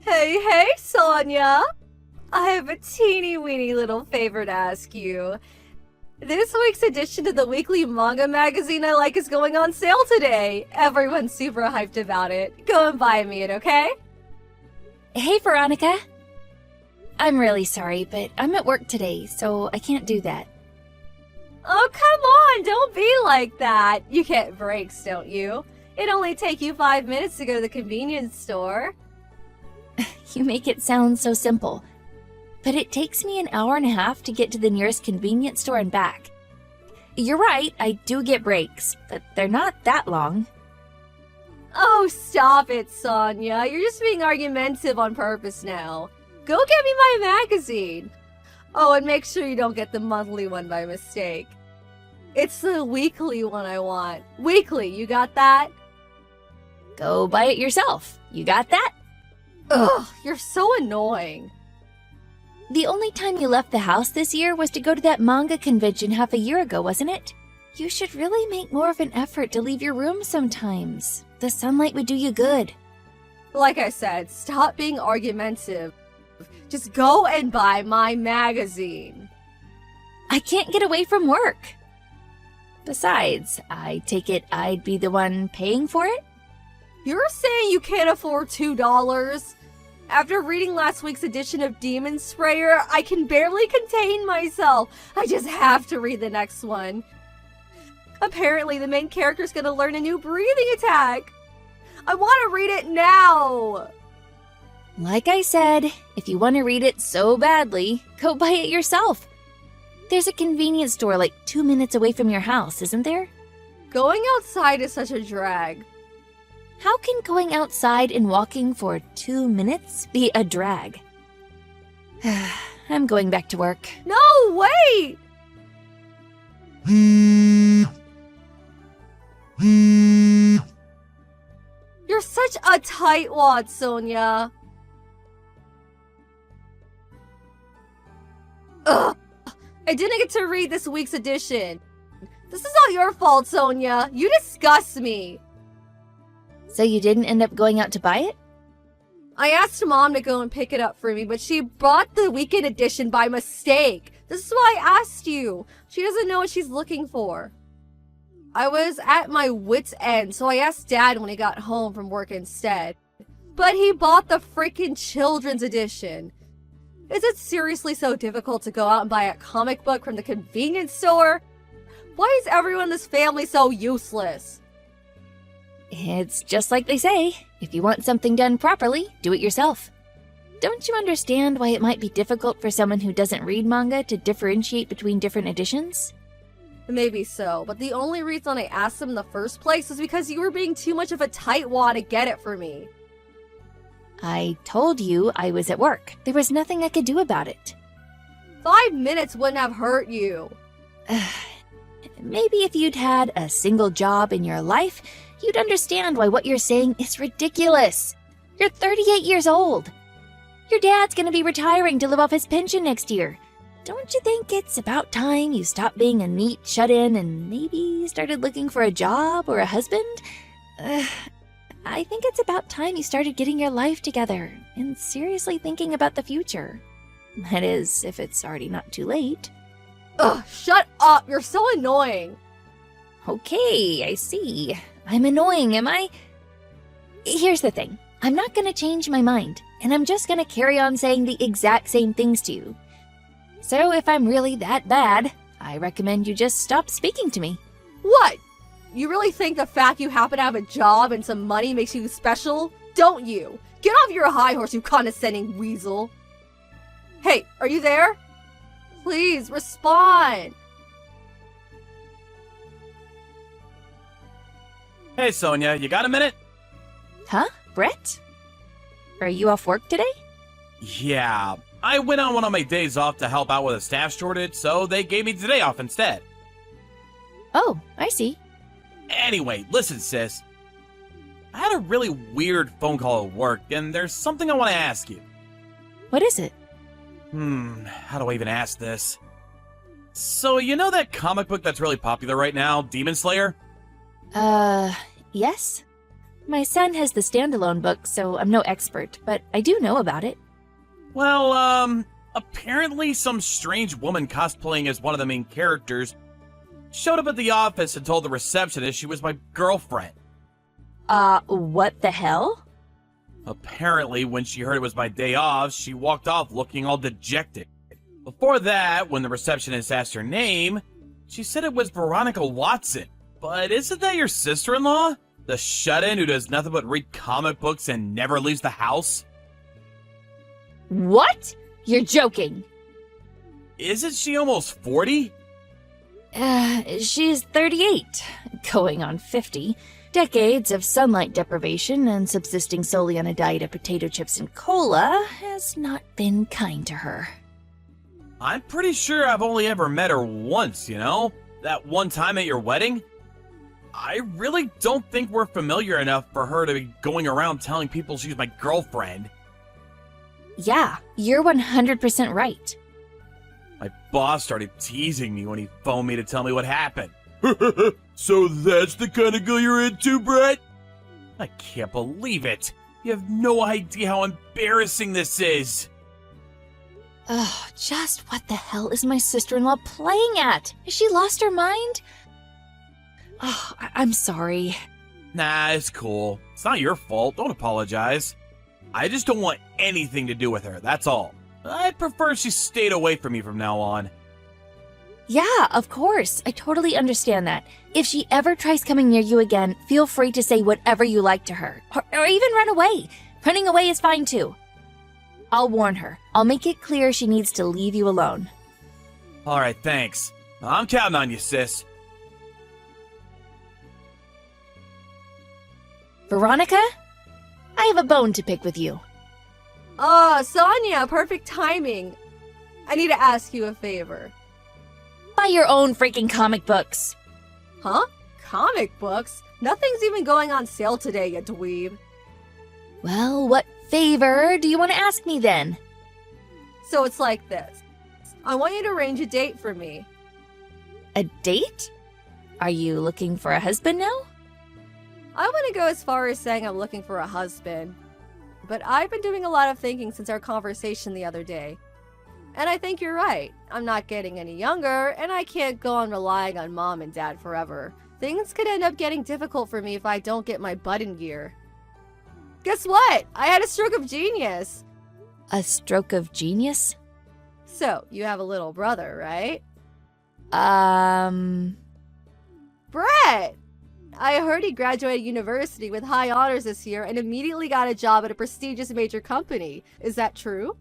Hey, Sonia! I have a teeny weeny little favor to ask you. This week's edition of the weekly manga magazine I like is going on sale today. Everyone's super hyped about it. Go and buy me it, okay? Hey, Veronica. I'm really sorry, but I'm at work today, so I can't do that. Oh, come on! Don't be like that! You get breaks, don't you? It only take you 5 minutes to go to the convenience store. You make it sound so simple. But it takes me an hour and a half to get to the nearest convenience store and back. You're right, I do get breaks, but they're not that long. Oh, stop it, Sonia. You're just being argumentative on purpose now. Go get me my magazine. Oh, and make sure you don't get the monthly one by mistake. It's the weekly one I want. Weekly, you got that? Go buy it yourself. You got that? Ugh, you're so annoying. The only time you left the house this year was to go to that manga convention half a year ago, wasn't it? You should really make more of an effort to leave your room sometimes. The sunlight would do you good. Like I said, stop being argumentative. Just go and buy my magazine. I can't get away from work. Besides, I take it I'd be the one paying for it? You're saying you can't afford $2? After reading last week's edition of Demon Sprayer, I can barely contain myself. I just have to read the next one. Apparently, the main character's gonna learn a new breathing attack. I want to read it now. Like I said, if you want to read it so badly, go buy it yourself. There's a convenience store like 2 minutes away from your house, isn't there? Going outside is such a drag. How can going outside and walking for 2 minutes be a drag? I'm going back to work. No, wait! You're such a tightwad, Sonia. Ugh! I didn't get to read this week's edition. This is all your fault, Sonia. You disgust me. So you didn't end up going out to buy it? I asked Mom to go and pick it up for me, but she bought the weekend edition by mistake. This is why I asked you. She doesn't know what she's looking for. I was at my wit's end, so I asked Dad when he got home from work instead. But he bought the freaking children's edition. Is it seriously so difficult to go out and buy a comic book from the convenience store? Why is everyone in this family so useless? It's just like they say, if you want something done properly, do it yourself. Don't you understand why it might be difficult for someone who doesn't read manga to differentiate between different editions? Maybe so, but the only reason I asked him in the first place was because you were being too much of a tightwad to get it for me. I told you I was at work. There was nothing I could do about it. 5 minutes wouldn't have hurt you. Maybe if you'd had a single job in your life, you'd understand why what you're saying is ridiculous. You're 38 years old. Your dad's gonna be retiring to live off his pension next year. Don't you think it's about time you stopped being a neat shut-in and maybe started looking for a job or a husband? I think it's about time you started getting your life together and seriously thinking about the future. That is, if it's already not too late. Ugh, shut up! You're so annoying! Okay, I see. I'm annoying, am I? Here's the thing. I'm not gonna change my mind, and I'm just gonna carry on saying the exact same things to you. So if I'm really that bad, I recommend you just stop speaking to me. What? You really think the fact you happen to have a job and some money makes you special? Don't you? Get off your high horse, you condescending weasel! Hey, are you there? Please, respond! Hey, Sonia, you got a minute? Huh? Brett? Are you off work today? Yeah, I went on one of my days off to help out with a staff shortage, so they gave me today off instead. Oh, I see. Anyway, listen, sis. I had a really weird phone call at work, and there's something I want to ask you. What is it? How do I even ask this? So, you know that comic book that's really popular right now, Demon Slayer? Yes? My son has the standalone book, so I'm no expert, but I do know about it. Well, apparently some strange woman cosplaying as one of the main characters showed up at the office and told the receptionist she was my girlfriend. What the hell? Apparently, when she heard it was my day off, she walked off looking all dejected. Before that, when the receptionist asked her name, she said it was Veronica Watson. But isn't that your sister-in-law? The shut-in who does nothing but read comic books and never leaves the house? What? You're joking. Isn't she almost 40? She's 38, going on 50. Decades of sunlight deprivation and subsisting solely on a diet of potato chips and cola has not been kind to her. I'm pretty sure I've only ever met her once, you know? That one time at your wedding? I really don't think we're familiar enough for her to be going around telling people she's my girlfriend. Yeah, you're 100% right. My boss started teasing me when he phoned me to tell me what happened. So that's the kind of girl you're into, Brett? I can't believe it. You have no idea how embarrassing this is. Ugh, just what the hell is my sister-in-law playing at? Has she lost her mind? Oh, I'm sorry. Nah, it's cool. It's not your fault. Don't apologize. I just don't want anything to do with her, that's all. I'd prefer she stayed away from me from now on. Yeah, of course. I totally understand that. If she ever tries coming near you again, feel free to say whatever you like to her. Or even run away. Running away is fine too. I'll warn her. I'll make it clear she needs to leave you alone. Alright, thanks. I'm counting on you, sis. Veronica? I have a bone to pick with you. Oh, Sonia, perfect timing. I need to ask you a favor. Buy your own freaking comic books. Huh? Comic books? Nothing's even going on sale today, you dweeb. Well, what favor do you want to ask me then? So it's like this. I want you to arrange a date for me. A date? Are you looking for a husband now? I want to go as far as saying I'm looking for a husband. But I've been doing a lot of thinking since our conversation the other day. And I think you're right. I'm not getting any younger, and I can't go on relying on mom and dad forever. Things could end up getting difficult for me if I don't get my butt in gear. Guess what? I had a stroke of genius. A stroke of genius? So, you have a little brother, right? Brett! I heard he graduated university with high honors this year and immediately got a job at a prestigious major company. Is that true?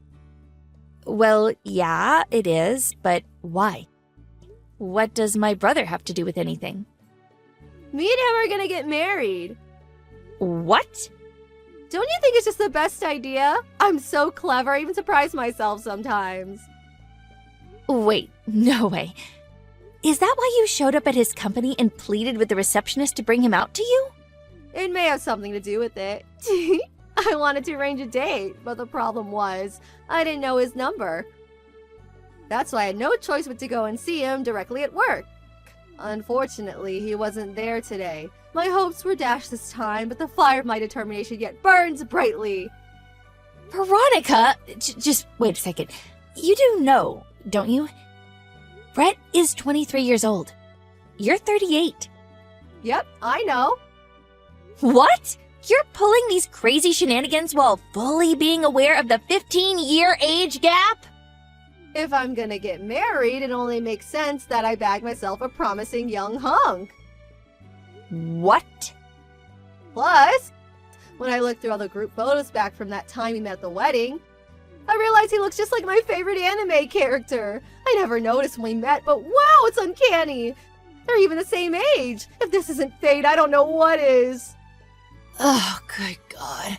Well, yeah, it is, but why? What does my brother have to do with anything? Me and him are gonna get married. What? Don't you think it's just the best idea? I'm so clever, I even surprise myself sometimes. Wait, no way. Is that why you showed up at his company and pleaded with the receptionist to bring him out to you? It may have something to do with it. I wanted to arrange a date, but the problem was, I didn't know his number. That's why I had no choice but to go and see him directly at work. Unfortunately, he wasn't there today. My hopes were dashed this time, but the fire of my determination yet burns brightly. Veronica! Just wait a second. You do know, don't you? Brett is 23 years old. You're 38. Yep, I know. What? You're pulling these crazy shenanigans while fully being aware of the 15-year age gap? If I'm gonna get married, it only makes sense that I bag myself a promising young hunk. What? Plus, when I looked through all the group photos back from that time we met at the wedding, I realized he looks just like my favorite anime character. I never noticed when we met, but wow, it's uncanny. They're even the same age. If this isn't fate, I don't know what is. Oh, good God.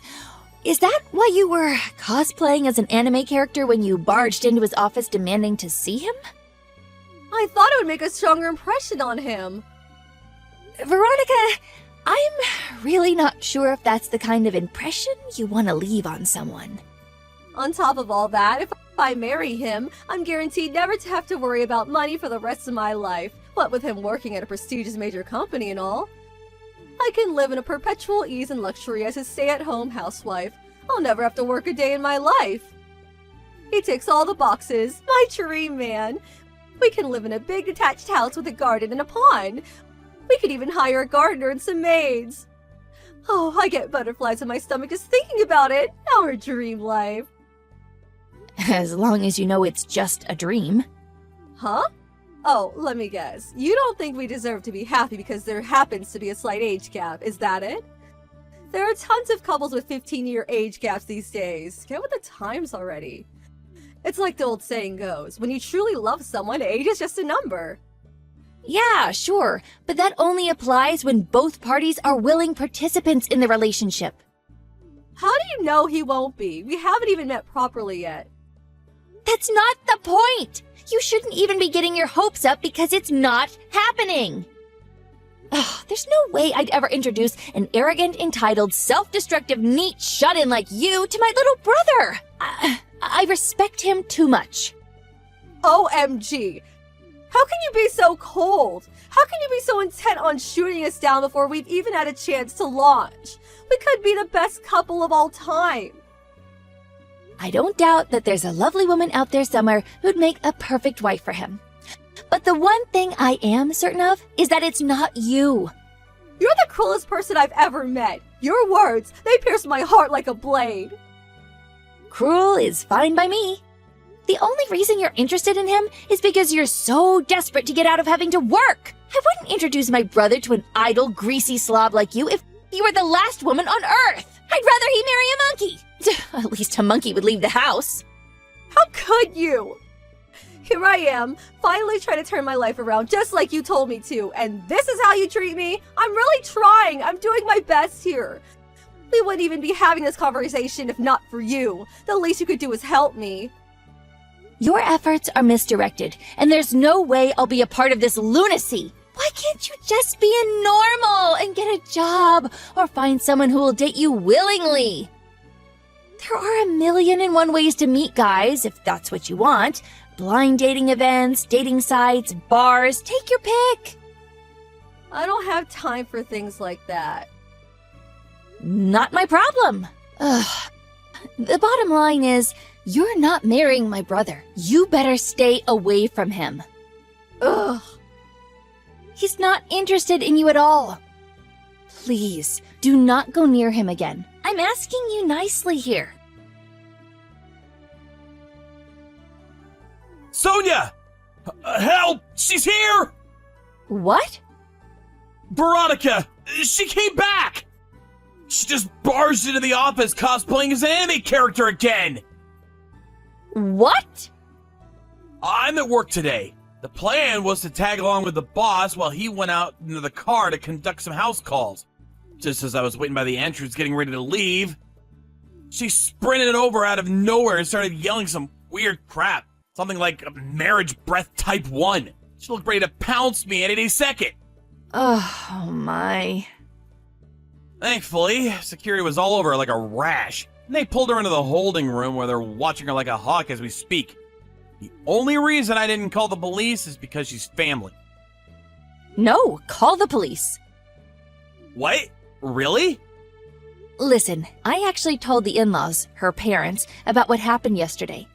Is that why you were cosplaying as an anime character when you barged into his office demanding to see him? I thought it would make a stronger impression on him. Veronica, I'm really not sure if that's the kind of impression you want to leave on someone. On top of all that, if I marry him, I'm guaranteed never to have to worry about money for the rest of my life. What with him working at a prestigious major company and all. I can live in a perpetual ease and luxury as his stay-at-home housewife. I'll never have to work a day in my life. He ticks all the boxes. My dream man. We can live in a big detached house with a garden and a pond. We could even hire a gardener and some maids. Oh, I get butterflies in my stomach just thinking about it. Our dream life. As long as you know it's just a dream. Huh? Oh, let me guess. You don't think we deserve to be happy because there happens to be a slight age gap, is that it? There are tons of couples with 15-year age gaps these days. Get with the times already. It's like the old saying goes, when you truly love someone, age is just a number. Yeah, sure, but that only applies when both parties are willing participants in the relationship. How do you know he won't be? We haven't even met properly yet. That's not the point! You shouldn't even be getting your hopes up because it's not happening! Ugh, there's no way I'd ever introduce an arrogant, entitled, self-destructive, neat shut-in like you to my little brother! I respect him too much. OMG! How can you be so cold? How can you be so intent on shooting us down before we've even had a chance to launch? We could be the best couple of all time. I don't doubt that there's a lovely woman out there somewhere who'd make a perfect wife for him. But the one thing I am certain of is that it's not you. You're the cruelest person I've ever met. Your words, they pierce my heart like a blade. Cruel is fine by me. The only reason you're interested in him is because you're so desperate to get out of having to work. I wouldn't introduce my brother to an idle, greasy slob like you if you were the last woman on Earth. I'd rather he marry a monkey. At least a monkey would leave the house. How could you? Here I am, finally trying to turn my life around just like you told me to, and this is how you treat me? I'm really trying. I'm doing my best here. We wouldn't even be having this conversation if not for you. The least you could do is help me. Your efforts are misdirected, and there's no way I'll be a part of this lunacy. Why can't you just be a normal and get a job or find someone who will date you willingly? There are 1,000,001 ways to meet guys, if that's what you want. Blind dating events, dating sites, bars, take your pick. I don't have time for things like that. Not my problem. Ugh. The bottom line is, you're not marrying my brother. You better stay away from him. Ugh. He's not interested in you at all. Please, do not go near him again. I'm asking you nicely here. Sonia! Help! She's here! What? Veronica! She came back! She just barged into the office cosplaying as an anime character again! What? I'm at work today. The plan was to tag along with the boss while he went out into the car to conduct some house calls. Just as I was waiting by the entrance getting ready to leave, she sprinted over out of nowhere and started yelling some weird crap. Something like marriage breath type 1. She looked ready to pounce me at any second. Oh my. Thankfully, security was all over her like a rash, and they pulled her into the holding room where they're watching her like a hawk as we speak. The only reason I didn't call the police is because she's family. No, call the police. What? Really? Listen, I actually told the in-laws, her parents, about what happened yesterday.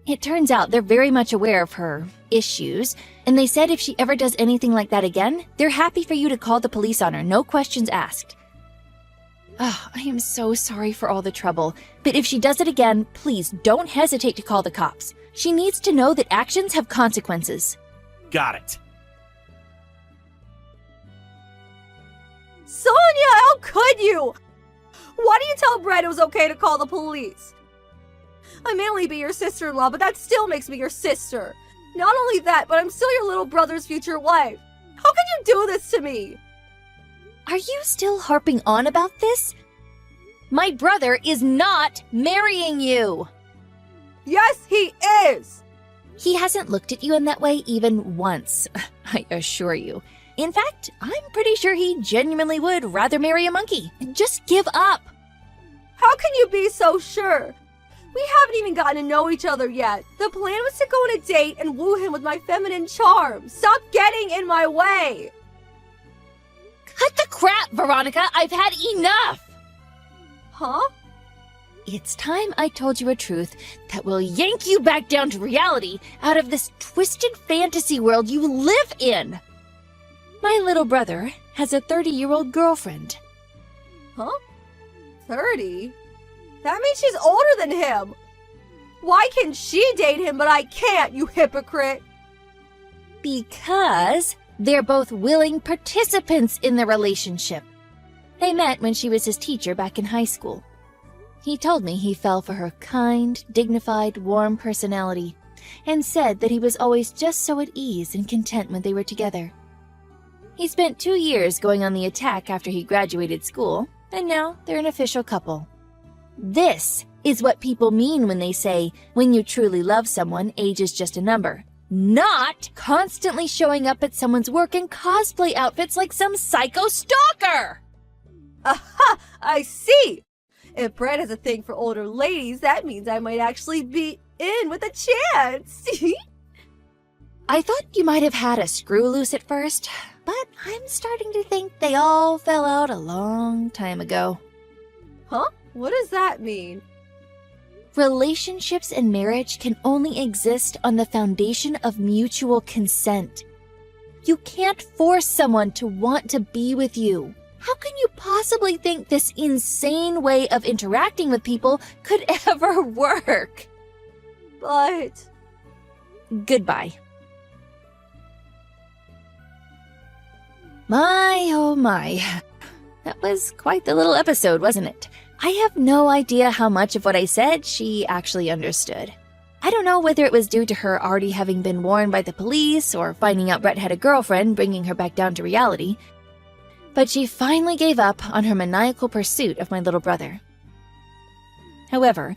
It turns out they're very much aware of her issues, and they said if she ever does anything like that again, they're happy for you to call the police on her, no questions asked. Oh, I am so sorry for all the trouble, but if she does it again, please don't hesitate to call the cops. She needs to know that actions have consequences. Got it. Sonia, how could you? Why do you tell Brett it was okay to call the police? I may only be your sister-in-law, but that still makes me your sister. Not only that, but I'm still your little brother's future wife. How can you do this to me? Are you still harping on about this? My brother is not marrying you. Yes, he is. He hasn't looked at you in that way even once, I assure you. In fact, I'm pretty sure he genuinely would rather marry a monkey. Just give up. How can you be so sure? We haven't even gotten to know each other yet. The plan was to go on a date and woo him with my feminine charm. Stop getting in my way. Cut the crap, Veronica! I've had enough! Huh? It's time I told you a truth that will yank you back down to reality out of this twisted fantasy world you live in. My little brother has a 30-year-old girlfriend. Huh? 30? That means she's older than him. Why can she date him but I can't, you hypocrite? Because they're both willing participants in the relationship. They met when she was his teacher back in high school. He told me he fell for her kind, dignified, warm personality and said that he was always just so at ease and content when they were together. He spent 2 years going on the attack after he graduated school, and now they're an official couple. This is what people mean when they say, when you truly love someone, age is just a number. Not constantly showing up at someone's work in cosplay outfits like some psycho stalker! Aha! I see! If Brett has a thing for older ladies, that means I might actually be in with a chance. I thought you might have had a screw loose at first, but I'm starting to think they all fell out a long time ago. Huh? What does that mean? Relationships and marriage can only exist on the foundation of mutual consent. You can't force someone to want to be with you. How can you possibly think this insane way of interacting with people could ever work? But... Goodbye. My, oh my. That was quite the little episode, wasn't it? I have no idea how much of what I said she actually understood. I don't know whether it was due to her already having been warned by the police or finding out Brett had a girlfriend bringing her back down to reality, but she finally gave up on her maniacal pursuit of my little brother. However,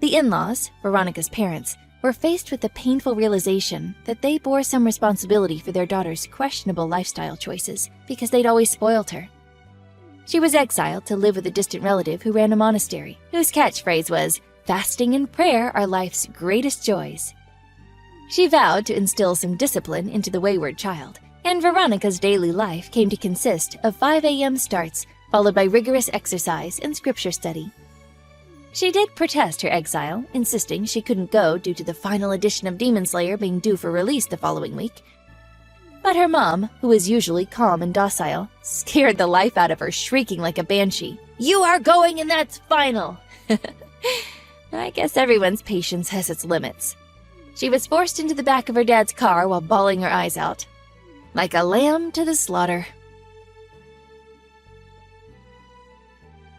the in-laws, Veronica's parents, were faced with the painful realization that they bore some responsibility for their daughter's questionable lifestyle choices because they'd always spoiled her. She was exiled to live with a distant relative who ran a monastery, whose catchphrase was, "Fasting and prayer are life's greatest joys." She vowed to instill some discipline into the wayward child, and Veronica's daily life came to consist of 5 a.m. starts, followed by rigorous exercise and scripture study. She did protest her exile, insisting she couldn't go due to the final edition of Demon Slayer being due for release the following week. But her mom, who was usually calm and docile, scared the life out of her, shrieking like a banshee, "You are going and that's final!" I guess everyone's patience has its limits. She was forced into the back of her dad's car while bawling her eyes out. Like a lamb to the slaughter.